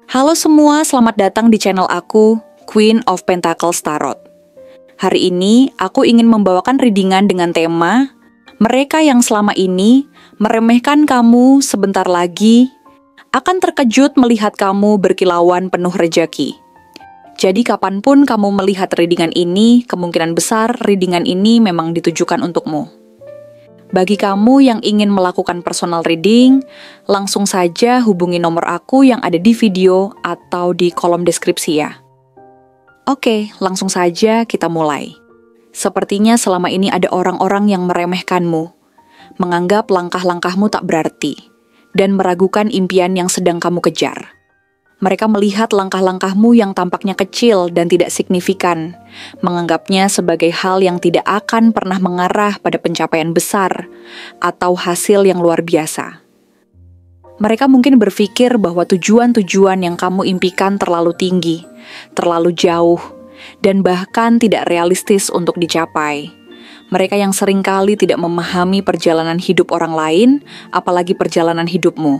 Halo semua, selamat datang di channel aku, Queen of Pentacles Tarot. Hari ini, aku ingin membawakan readingan dengan tema mereka yang selama ini meremehkan kamu sebentar lagi akan terkejut melihat kamu berkilauan penuh rejeki. Jadi kapanpun kamu melihat readingan ini, kemungkinan besar readingan ini memang ditujukan untukmu. Bagi kamu yang ingin melakukan personal reading, langsung saja hubungi nomor aku yang ada di video atau di kolom deskripsi ya. Oke, langsung saja kita mulai. Sepertinya selama ini ada orang-orang yang meremehkanmu, menganggap langkah-langkahmu tak berarti, dan meragukan impian yang sedang kamu kejar. Mereka melihat langkah-langkahmu yang tampaknya kecil dan tidak signifikan, menganggapnya sebagai hal yang tidak akan pernah mengarah pada pencapaian besar atau hasil yang luar biasa. Mereka mungkin berpikir bahwa tujuan-tujuan yang kamu impikan terlalu tinggi, terlalu jauh, dan bahkan tidak realistis untuk dicapai. Mereka yang seringkali tidak memahami perjalanan hidup orang lain, apalagi perjalanan hidupmu,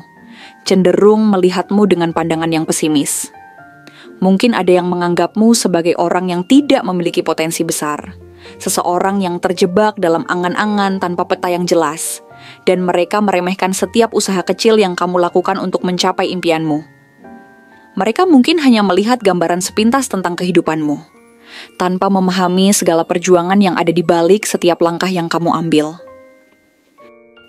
cenderung melihatmu dengan pandangan yang pesimis. Mungkin ada yang menganggapmu sebagai orang yang tidak memiliki potensi besar, seseorang yang terjebak dalam angan-angan tanpa peta yang jelas, dan mereka meremehkan setiap usaha kecil yang kamu lakukan untuk mencapai impianmu. Mereka mungkin hanya melihat gambaran sepintas tentang kehidupanmu, tanpa memahami segala perjuangan yang ada di balik setiap langkah yang kamu ambil.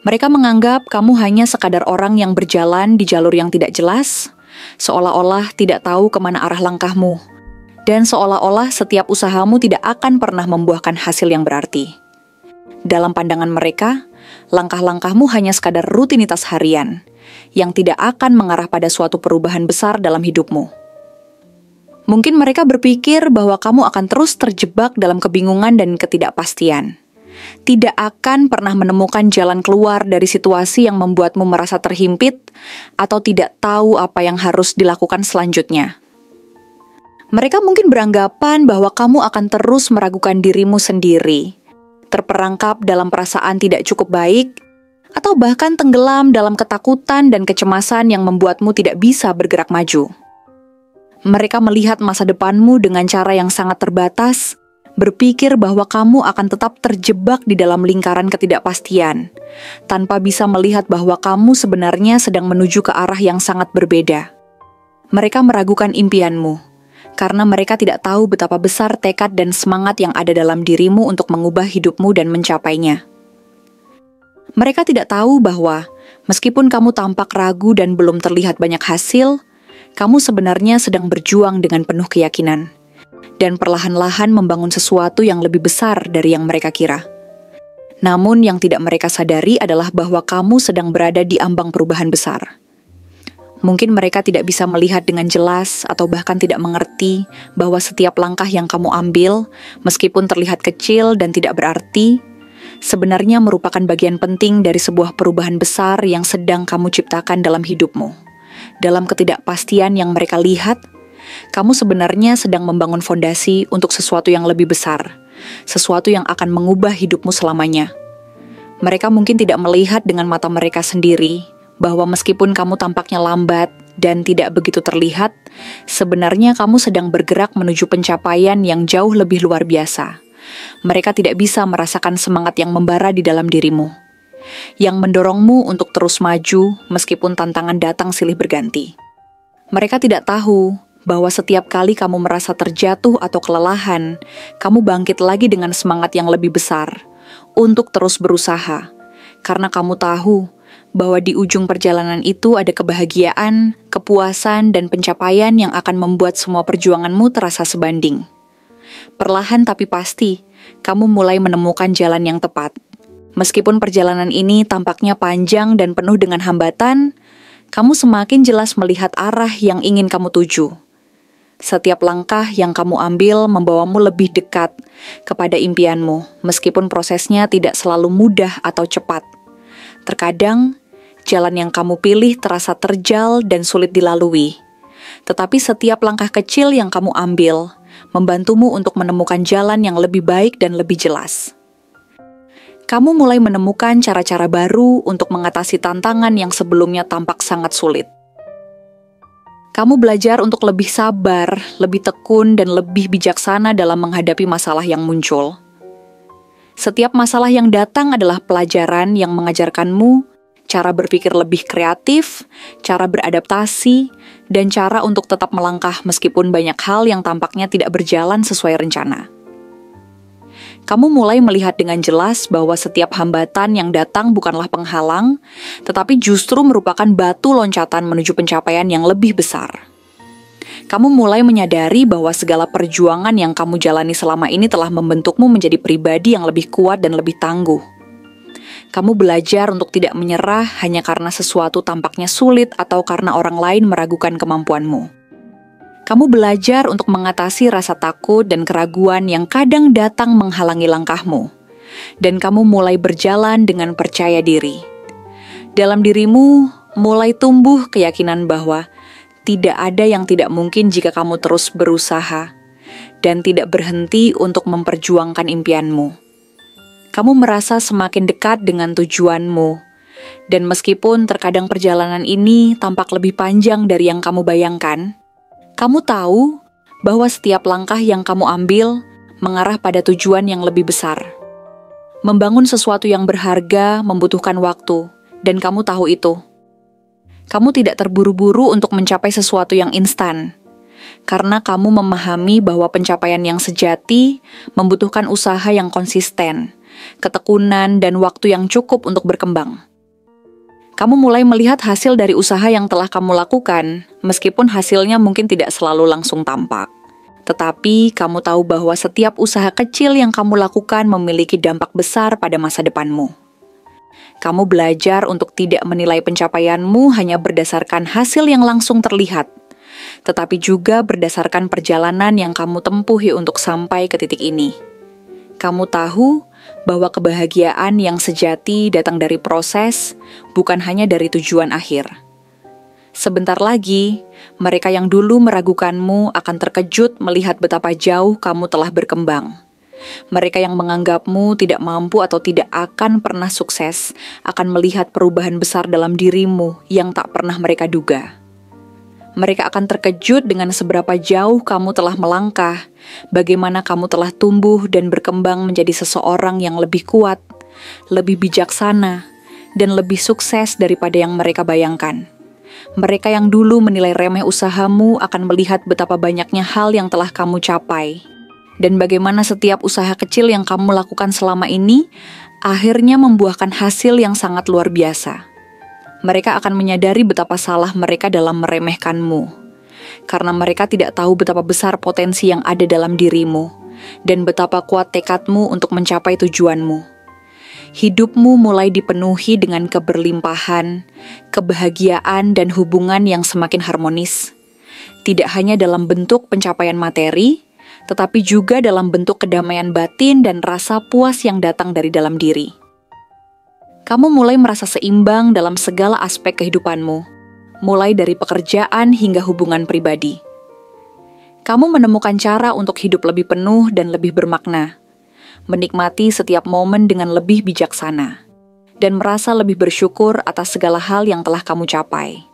Mereka menganggap kamu hanya sekadar orang yang berjalan di jalur yang tidak jelas, seolah-olah tidak tahu kemana arah langkahmu, dan seolah-olah setiap usahamu tidak akan pernah membuahkan hasil yang berarti. Dalam pandangan mereka, langkah-langkahmu hanya sekadar rutinitas harian, yang tidak akan mengarah pada suatu perubahan besar dalam hidupmu. Mungkin mereka berpikir bahwa kamu akan terus terjebak dalam kebingungan dan ketidakpastian. Tidak akan pernah menemukan jalan keluar dari situasi yang membuatmu merasa terhimpit atau tidak tahu apa yang harus dilakukan selanjutnya. Mereka mungkin beranggapan bahwa kamu akan terus meragukan dirimu sendiri, terperangkap dalam perasaan tidak cukup baik, atau bahkan tenggelam dalam ketakutan dan kecemasan yang membuatmu tidak bisa bergerak maju. Mereka melihat masa depanmu dengan cara yang sangat terbatas, berpikir bahwa kamu akan tetap terjebak di dalam lingkaran ketidakpastian, tanpa bisa melihat bahwa kamu sebenarnya sedang menuju ke arah yang sangat berbeda. Mereka meragukan impianmu, karena mereka tidak tahu betapa besar tekad dan semangat yang ada dalam dirimu untuk mengubah hidupmu dan mencapainya. Mereka tidak tahu bahwa, meskipun kamu tampak ragu dan belum terlihat banyak hasil, kamu sebenarnya sedang berjuang dengan penuh keyakinan, dan perlahan-lahan membangun sesuatu yang lebih besar dari yang mereka kira. Namun yang tidak mereka sadari adalah bahwa kamu sedang berada di ambang perubahan besar. Mungkin mereka tidak bisa melihat dengan jelas atau bahkan tidak mengerti bahwa setiap langkah yang kamu ambil, meskipun terlihat kecil dan tidak berarti, sebenarnya merupakan bagian penting dari sebuah perubahan besar yang sedang kamu ciptakan dalam hidupmu. Dalam ketidakpastian yang mereka lihat, kamu sebenarnya sedang membangun fondasi untuk sesuatu yang lebih besar, sesuatu yang akan mengubah hidupmu selamanya. Mereka mungkin tidak melihat dengan mata mereka sendiri bahwa meskipun kamu tampaknya lambat dan tidak begitu terlihat, sebenarnya kamu sedang bergerak menuju pencapaian yang jauh lebih luar biasa. Mereka tidak bisa merasakan semangat yang membara di dalam dirimu, yang mendorongmu untuk terus maju meskipun tantangan datang silih berganti. Mereka tidak tahu bahwa setiap kali kamu merasa terjatuh atau kelelahan, kamu bangkit lagi dengan semangat yang lebih besar untuk terus berusaha, karena kamu tahu bahwa di ujung perjalanan itu ada kebahagiaan, kepuasan, dan pencapaian yang akan membuat semua perjuanganmu terasa sebanding. Perlahan tapi pasti, kamu mulai menemukan jalan yang tepat. Meskipun perjalanan ini tampaknya panjang dan penuh dengan hambatan, kamu semakin jelas melihat arah yang ingin kamu tuju. Setiap langkah yang kamu ambil membawamu lebih dekat kepada impianmu, meskipun prosesnya tidak selalu mudah atau cepat. Terkadang, jalan yang kamu pilih terasa terjal dan sulit dilalui. Tetapi setiap langkah kecil yang kamu ambil membantumu untuk menemukan jalan yang lebih baik dan lebih jelas. Kamu mulai menemukan cara-cara baru untuk mengatasi tantangan yang sebelumnya tampak sangat sulit. Kamu belajar untuk lebih sabar, lebih tekun, dan lebih bijaksana dalam menghadapi masalah yang muncul. Setiap masalah yang datang adalah pelajaran yang mengajarkanmu cara berpikir lebih kreatif, cara beradaptasi, dan cara untuk tetap melangkah meskipun banyak hal yang tampaknya tidak berjalan sesuai rencana. Kamu mulai melihat dengan jelas bahwa setiap hambatan yang datang bukanlah penghalang, tetapi justru merupakan batu loncatan menuju pencapaian yang lebih besar. Kamu mulai menyadari bahwa segala perjuangan yang kamu jalani selama ini telah membentukmu menjadi pribadi yang lebih kuat dan lebih tangguh. Kamu belajar untuk tidak menyerah hanya karena sesuatu tampaknya sulit atau karena orang lain meragukan kemampuanmu. Kamu belajar untuk mengatasi rasa takut dan keraguan yang kadang datang menghalangi langkahmu. Dan kamu mulai berjalan dengan percaya diri. Dalam dirimu mulai tumbuh keyakinan bahwa tidak ada yang tidak mungkin jika kamu terus berusaha dan tidak berhenti untuk memperjuangkan impianmu. Kamu merasa semakin dekat dengan tujuanmu, dan meskipun terkadang perjalanan ini tampak lebih panjang dari yang kamu bayangkan, kamu tahu bahwa setiap langkah yang kamu ambil mengarah pada tujuan yang lebih besar. Membangun sesuatu yang berharga membutuhkan waktu, dan kamu tahu itu. Kamu tidak terburu-buru untuk mencapai sesuatu yang instan, karena kamu memahami bahwa pencapaian yang sejati membutuhkan usaha yang konsisten, ketekunan, dan waktu yang cukup untuk berkembang. Kamu mulai melihat hasil dari usaha yang telah kamu lakukan, meskipun hasilnya mungkin tidak selalu langsung tampak. Tetapi kamu tahu bahwa setiap usaha kecil yang kamu lakukan memiliki dampak besar pada masa depanmu. Kamu belajar untuk tidak menilai pencapaianmu hanya berdasarkan hasil yang langsung terlihat, tetapi juga berdasarkan perjalanan yang kamu tempuhi untuk sampai ke titik ini. Kamu tahu bahwa kebahagiaan yang sejati datang dari proses, bukan hanya dari tujuan akhir. Sebentar lagi, mereka yang dulu meragukanmu akan terkejut melihat betapa jauh kamu telah berkembang. Mereka yang menganggapmu tidak mampu atau tidak akan pernah sukses akan melihat perubahan besar dalam dirimu yang tak pernah mereka duga. Mereka akan terkejut dengan seberapa jauh kamu telah melangkah, bagaimana kamu telah tumbuh dan berkembang menjadi seseorang yang lebih kuat, lebih bijaksana, dan lebih sukses daripada yang mereka bayangkan. Mereka yang dulu menilai remeh usahamu akan melihat betapa banyaknya hal yang telah kamu capai, dan bagaimana setiap usaha kecil yang kamu lakukan selama ini akhirnya membuahkan hasil yang sangat luar biasa. Mereka akan menyadari betapa salah mereka dalam meremehkanmu, karena mereka tidak tahu betapa besar potensi yang ada dalam dirimu, dan betapa kuat tekadmu untuk mencapai tujuanmu. Hidupmu mulai dipenuhi dengan keberlimpahan, kebahagiaan, dan hubungan yang semakin harmonis. Tidak hanya dalam bentuk pencapaian materi, tetapi juga dalam bentuk kedamaian batin dan rasa puas yang datang dari dalam diri. Kamu mulai merasa seimbang dalam segala aspek kehidupanmu, mulai dari pekerjaan hingga hubungan pribadi. Kamu menemukan cara untuk hidup lebih penuh dan lebih bermakna, menikmati setiap momen dengan lebih bijaksana, dan merasa lebih bersyukur atas segala hal yang telah kamu capai.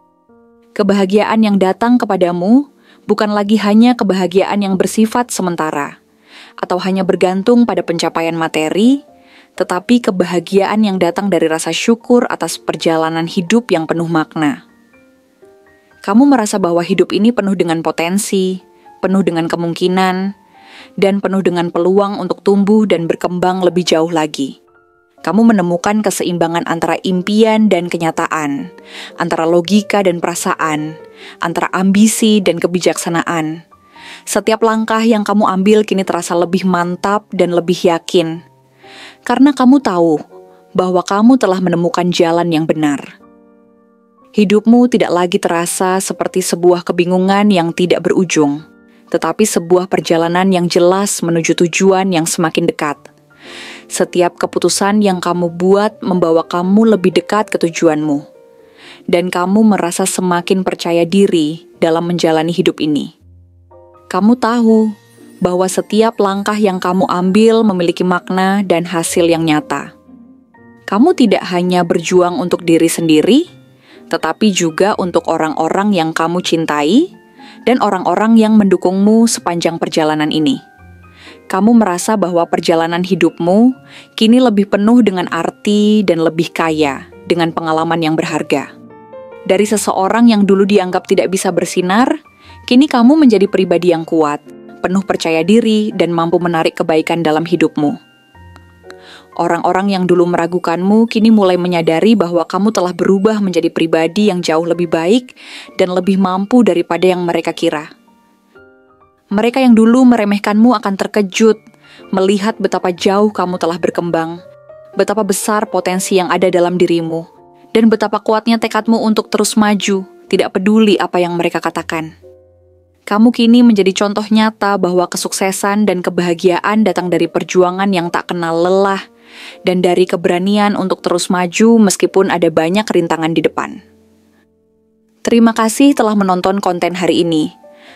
Kebahagiaan yang datang kepadamu bukan lagi hanya kebahagiaan yang bersifat sementara, atau hanya bergantung pada pencapaian materi, tetapi kebahagiaan yang datang dari rasa syukur atas perjalanan hidup yang penuh makna. Kamu merasa bahwa hidup ini penuh dengan potensi, penuh dengan kemungkinan, dan penuh dengan peluang untuk tumbuh dan berkembang lebih jauh lagi. Kamu menemukan keseimbangan antara impian dan kenyataan, antara logika dan perasaan, antara ambisi dan kebijaksanaan. Setiap langkah yang kamu ambil kini terasa lebih mantap dan lebih yakin, karena kamu tahu bahwa kamu telah menemukan jalan yang benar. Hidupmu tidak lagi terasa seperti sebuah kebingungan yang tidak berujung, tetapi sebuah perjalanan yang jelas menuju tujuan yang semakin dekat. Setiap keputusan yang kamu buat membawa kamu lebih dekat ke tujuanmu, dan kamu merasa semakin percaya diri dalam menjalani hidup ini. Kamu tahu bahwa setiap langkah yang kamu ambil memiliki makna dan hasil yang nyata. Kamu tidak hanya berjuang untuk diri sendiri, tetapi juga untuk orang-orang yang kamu cintai dan orang-orang yang mendukungmu sepanjang perjalanan ini. Kamu merasa bahwa perjalanan hidupmu kini lebih penuh dengan arti dan lebih kaya dengan pengalaman yang berharga. Dari seseorang yang dulu dianggap tidak bisa bersinar, kini kamu menjadi pribadi yang kuat, penuh percaya diri, dan mampu menarik kebaikan dalam hidupmu. Orang-orang yang dulu meragukanmu kini mulai menyadari bahwa kamu telah berubah menjadi pribadi yang jauh lebih baik dan lebih mampu daripada yang mereka kira. Mereka yang dulu meremehkanmu akan terkejut melihat betapa jauh kamu telah berkembang, betapa besar potensi yang ada dalam dirimu, dan betapa kuatnya tekadmu untuk terus maju, tidak peduli apa yang mereka katakan. Kamu kini menjadi contoh nyata bahwa kesuksesan dan kebahagiaan datang dari perjuangan yang tak kenal lelah, dan dari keberanian untuk terus maju meskipun ada banyak rintangan di depan. Terima kasih telah menonton konten hari ini.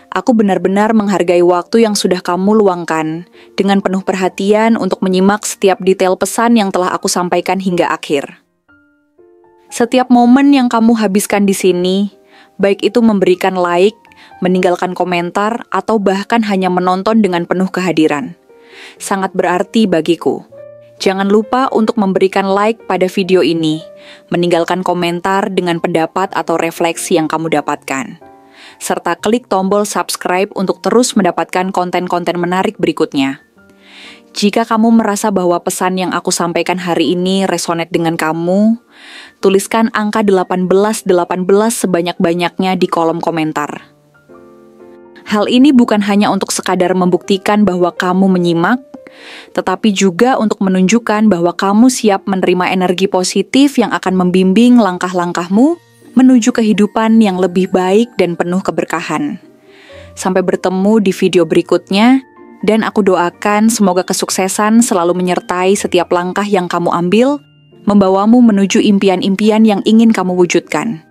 Aku benar-benar menghargai waktu yang sudah kamu luangkan dengan penuh perhatian untuk menyimak setiap detail pesan yang telah aku sampaikan hingga akhir. Setiap momen yang kamu habiskan di sini, baik itu memberikan like, meninggalkan komentar, atau bahkan hanya menonton dengan penuh kehadiran, sangat berarti bagiku. Jangan lupa untuk memberikan like pada video ini, meninggalkan komentar dengan pendapat atau refleksi yang kamu dapatkan, serta klik tombol subscribe untuk terus mendapatkan konten-konten menarik berikutnya. Jika kamu merasa bahwa pesan yang aku sampaikan hari ini resonate dengan kamu, tuliskan angka 1818 sebanyak-banyaknya di kolom komentar. Hal ini bukan hanya untuk sekadar membuktikan bahwa kamu menyimak, tetapi juga untuk menunjukkan bahwa kamu siap menerima energi positif yang akan membimbing langkah-langkahmu menuju kehidupan yang lebih baik dan penuh keberkahan. Sampai bertemu di video berikutnya, dan aku doakan semoga kesuksesan selalu menyertai setiap langkah yang kamu ambil, membawamu menuju impian-impian yang ingin kamu wujudkan.